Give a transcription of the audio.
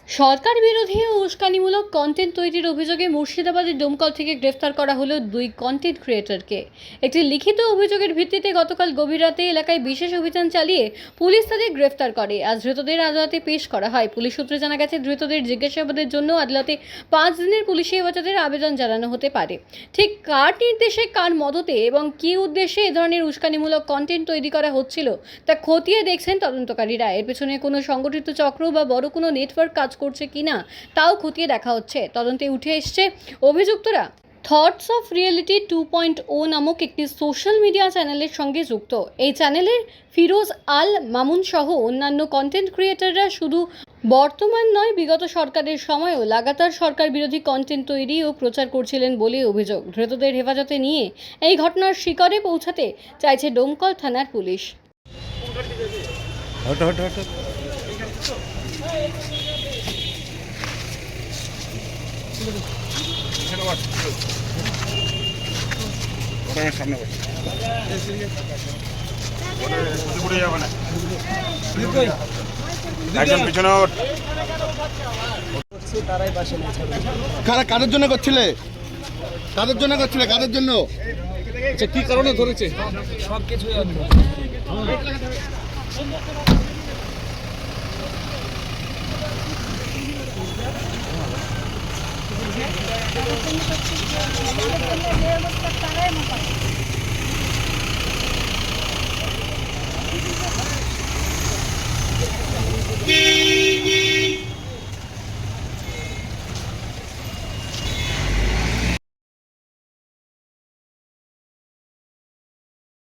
সরকার বিরোধী ও উস্কানিমূলক কন্টেন্ট তৈরির অভিযোগে মুর্শিদাবাদের ডোমকল থেকে গ্রেফতার করা হলো দুই কন্টেন্ট ক্রিয়েটরকে। একটি লিখিত অভিযোগের ভিত্তিতে গতকাল গভীর রাতে এলাকায় বিশেষ অভিযান চালিয়ে পুলিশ তাদের গ্রেফতার করে। আজ ধৃতদের আদালতে পেশ করা হয়। পুলিশ সূত্রে জানা গেছে, ধৃতদের জিজ্ঞাসাবাদের জন্য আদালতে 5 দিনের পুলিশি হেফাজতের আবেদন জানানো হতে পারে। ঠিক কার নির্দেশে, কার মদতে এবং কী উদ্দেশ্যে এ ধরনের উস্কানিমূলক কন্টেন্ট তৈরি করা হচ্ছিল তা খতিয়ে দেখছেন তদন্তকারীরা। এর পেছনে কোনো সংগঠিত চক্র বা বড় কোনো নেটওয়ার্ক কাজ করছে কিনা তাও খতিয়ে দেখা হচ্ছে। তদন্তে উঠে এসছে অভিযুক্তরা থটস অফ রিয়েলিটি 2.0 নামক একটি সোশ্যাল মিডিয়া চ্যানেলের সঙ্গে যুক্ত। এই চ্যানেলের ফিরোজ আল মামুন সহ অন্যান্য কন্টেন্ট ক্রিয়েটররা শুধু বর্তমান নয়, বিগত সরকারের সময়ও লাগাতার সরকার বিরোধী কন্টেন্ট তৈরি ও প্রচার করছিলেন বলে অভিযোগ। ধৃতদের হেফাজতে নিয়ে এই ঘটনার শিকারে পৌঁছাতে চাইছে ডোমকল থানার পুলিশ। কাদের জন্য করছিলে? কাদের জন্য? আচ্ছা, কি কারণে ধরেছে? সব কিছুই অন্য